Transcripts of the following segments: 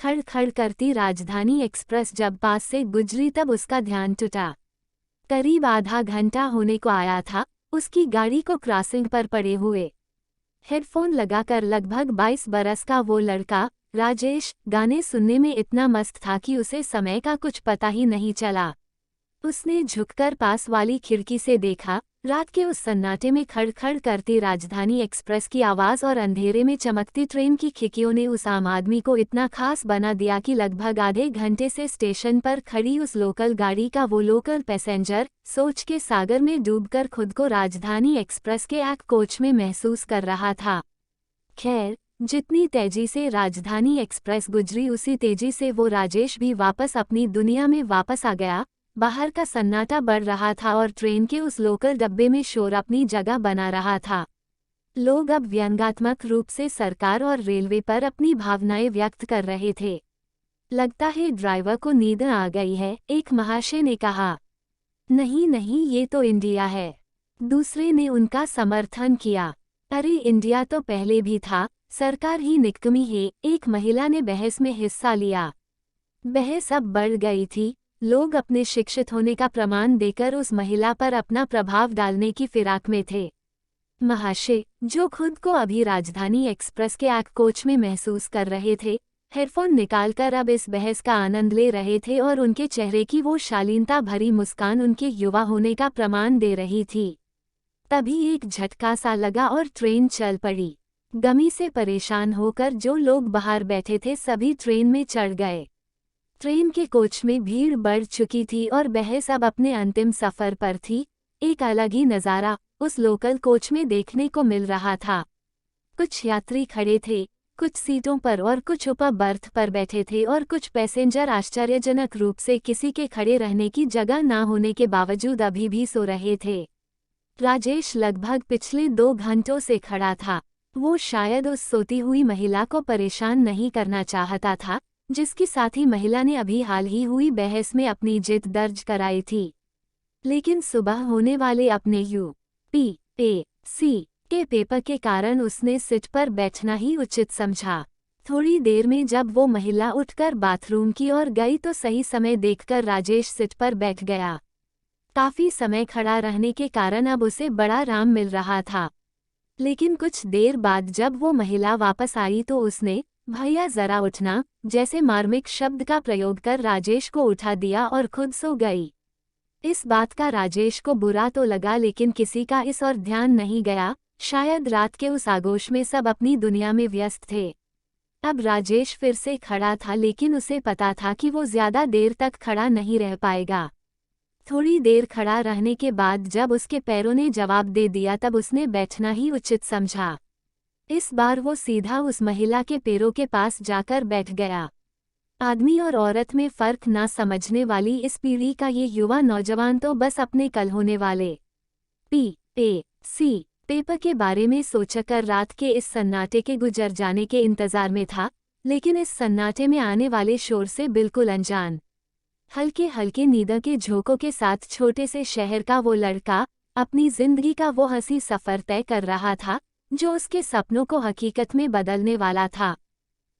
खड़ खड़ करती राजधानी एक्सप्रेस जब पास से गुजरी तब उसका ध्यान टूटा। करीब आधा घंटा होने को आया था उसकी गाड़ी को क्रॉसिंग पर पड़े हुए। हेडफोन लगाकर लगभग 22 बरस का वो लड़का राजेश गाने सुनने में इतना मस्त था कि उसे समय का कुछ पता ही नहीं चला। उसने झुककर पास वाली खिड़की से देखा। रात के उस सन्नाटे में खड़खड़ करती राजधानी एक्सप्रेस की आवाज़ और अंधेरे में चमकती ट्रेन की खिड़कियों ने उस आम आदमी को इतना खास बना दिया कि लगभग आधे घंटे से स्टेशन पर खड़ी उस लोकल गाड़ी का वो लोकल पैसेंजर सोच के सागर में डूबकर खुद को राजधानी एक्सप्रेस के एक कोच में महसूस कर रहा था। खैर, जितनी तेजी से राजधानी एक्सप्रेस गुजरी उसी तेजी से वो राजेश भी वापस अपनी दुनिया में वापस आ गया। बाहर का सन्नाटा बढ़ रहा था और ट्रेन के उस लोकल डब्बे में शोर अपनी जगह बना रहा था। लोग अब व्यंग्यात्मक रूप से सरकार और रेलवे पर अपनी भावनाएं व्यक्त कर रहे थे। लगता है ड्राइवर को नींद आ गई है, एक महाशय ने कहा। नहीं नहीं, ये तो इंडिया है, दूसरे ने उनका समर्थन किया। अरे इंडिया तो पहले भी था, सरकार ही निकम्मी है, एक महिला ने बहस में हिस्सा लिया। बहस अब बढ़ गई थी। लोग अपने शिक्षित होने का प्रमाण देकर उस महिला पर अपना प्रभाव डालने की फिराक में थे। महाशय, जो खुद को अभी राजधानी एक्सप्रेस के एक कोच में महसूस कर रहे थे, हेडफोन निकालकर अब इस बहस का आनंद ले रहे थे और उनके चेहरे की वो शालीनता भरी मुस्कान उनके युवा होने का प्रमाण दे रही थी। तभी एक झटका सा लगा और ट्रेन चल पड़ी। गमी से परेशान होकर जो लोग बाहर बैठे थे सभी ट्रेन में चढ़ गए। ट्रेन के कोच में भीड़ बढ़ चुकी थी और बहस अब अपने अंतिम सफर पर थी। एक अलग ही नज़ारा उस लोकल कोच में देखने को मिल रहा था। कुछ यात्री खड़े थे, कुछ सीटों पर और कुछ ऊपर बर्थ पर बैठे थे और कुछ पैसेंजर आश्चर्यजनक रूप से किसी के खड़े रहने की जगह ना होने के बावजूद अभी भी सो रहे थे। राजेश लगभग पिछले 2 घंटों से खड़ा था। वो शायद उस सोती हुई महिला को परेशान नहीं करना चाहता था, जिसकी साथी महिला ने अभी हाल ही हुई बहस में अपनी जिद दर्ज कराई थी। लेकिन सुबह होने वाले अपने यूपीएससी के पेपर के कारण उसने सीट पर बैठना ही उचित समझा। थोड़ी देर में जब वो महिला उठकर बाथरूम की ओर गई तो सही समय देखकर राजेश सीट पर बैठ गया। काफी समय खड़ा रहने के कारण अब उसे बड़ा आराम मिल रहा था। लेकिन कुछ देर बाद जब वो महिला वापस आई तो उसने भैया जरा उठना जैसे मार्मिक शब्द का प्रयोग कर राजेश को उठा दिया और खुद सो गई। इस बात का राजेश को बुरा तो लगा लेकिन किसी का इस ओर ध्यान नहीं गया। शायद रात के उस आगोश में सब अपनी दुनिया में व्यस्त थे। अब राजेश फिर से खड़ा था लेकिन उसे पता था कि वो ज्यादा देर तक खड़ा नहीं रह पाएगा। थोड़ी देर खड़ा रहने के बाद जब उसके पैरों ने जवाब दे दिया तब उसने बैठना ही उचित समझा। इस बार वो सीधा उस महिला के पैरों के पास जाकर बैठ गया। आदमी और औरत में फर्क ना समझने वाली इस पीढ़ी का ये युवा नौजवान तो बस अपने कल होने वाले पीएससी पेपर के बारे में सोचकर रात के इस सन्नाटे के गुजर जाने के इंतजार में था, लेकिन इस सन्नाटे में आने वाले शोर से बिल्कुल अनजान। हल्के हल्के नींद के झोंकों के साथ छोटे से शहर का वो लड़का अपनी जिंदगी का वो हंसी सफर तय कर रहा था जो उसके सपनों को हकीकत में बदलने वाला था।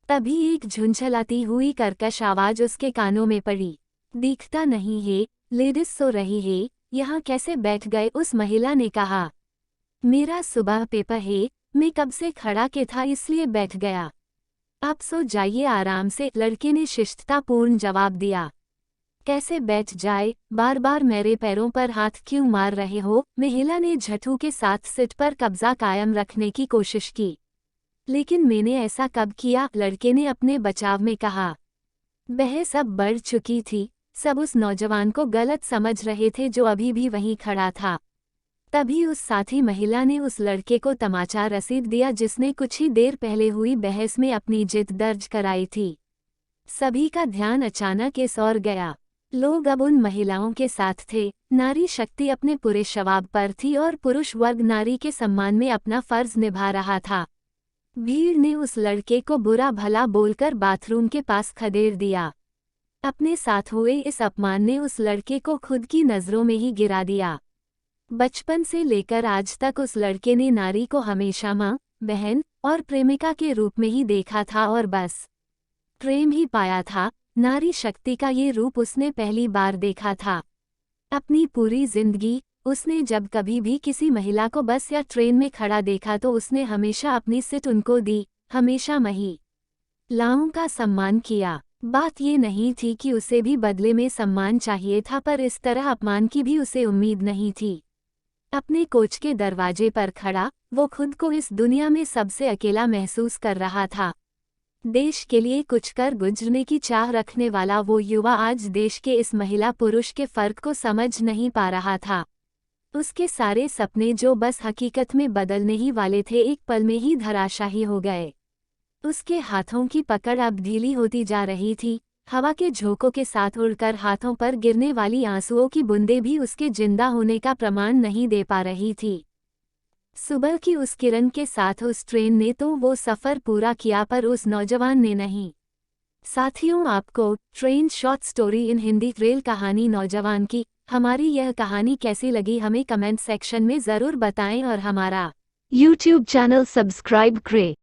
तभी एक झुंझलाती हुई कर्कश आवाज उसके कानों में पड़ी। दिखता नहीं है, लेडीज सो रही है, यहाँ कैसे बैठ गए? उस महिला ने कहा। मेरा सुबह पेपर है, मैं कब से खड़ा के था इसलिए बैठ गया। आप सो जाइए आराम से, लड़के ने शिष्टतापूर्ण जवाब दिया। कैसे बैठ जाए, बार बार मेरे पैरों पर हाथ क्यों मार रहे हो? महिला ने झटू के साथ सीट पर कब्जा कायम रखने की कोशिश की। लेकिन मैंने ऐसा कब किया? लड़के ने अपने बचाव में कहा। बहस अब बढ़ चुकी थी। सब उस नौजवान को गलत समझ रहे थे जो अभी भी वहीं खड़ा था। तभी उस साथी महिला ने उस लड़के को तमाचा रसीद दिया जिसने कुछ ही देर पहले हुई बहस में अपनी जिद दर्ज कराई थी। सभी का ध्यान अचानक इस ओर गया। लोग अब उन महिलाओं के साथ थे। नारी शक्ति अपने पूरे शवाब पर थी और पुरुष वर्ग नारी के सम्मान में अपना फर्ज निभा रहा था। भीड़ ने उस लड़के को बुरा भला बोलकर बाथरूम के पास खदेड़ दिया। अपने साथ हुए इस अपमान ने उस लड़के को खुद की नज़रों में ही गिरा दिया। बचपन से लेकर आज तक उस लड़के ने नारी को हमेशा माँ, बहन और प्रेमिका के रूप में ही देखा था और बस। प्रेम ही पाया था। नारी शक्ति का ये रूप उसने पहली बार देखा था। अपनी पूरी जिंदगी उसने जब कभी भी किसी महिला को बस या ट्रेन में खड़ा देखा तो उसने हमेशा अपनी सीट उनको दी, हमेशा महिलाओं का सम्मान किया। बात ये नहीं थी कि उसे भी बदले में सम्मान चाहिए था, पर इस तरह अपमान की भी उसे उम्मीद नहीं थी। अपने कोच के दरवाजे पर खड़ा वो खुद को इस दुनिया में सबसे अकेला महसूस कर रहा था। देश के लिए कुछ कर गुजरने की चाह रखने वाला वो युवा आज देश के इस महिला पुरुष के फर्क को समझ नहीं पा रहा था। उसके सारे सपने जो बस हकीकत में बदलने ही वाले थे, एक पल में ही धराशायी हो गए। उसके हाथों की पकड़ अब ढीली होती जा रही थी। हवा के झोंकों के साथ उड़कर हाथों पर गिरने वाली आंसुओं की बूंदें भी उसके जिंदा होने का प्रमाण नहीं दे पा रही थी। सुबह की उस किरण के साथ उस ट्रेन ने तो वो सफ़र पूरा किया, पर उस नौजवान ने नहीं। साथियों, आपको train short story in Hindi rail कहानी नौजवान की हमारी यह कहानी कैसी लगी हमें कमेंट सेक्शन में ज़रूर बताएं और हमारा YouTube चैनल सब्सक्राइब करें।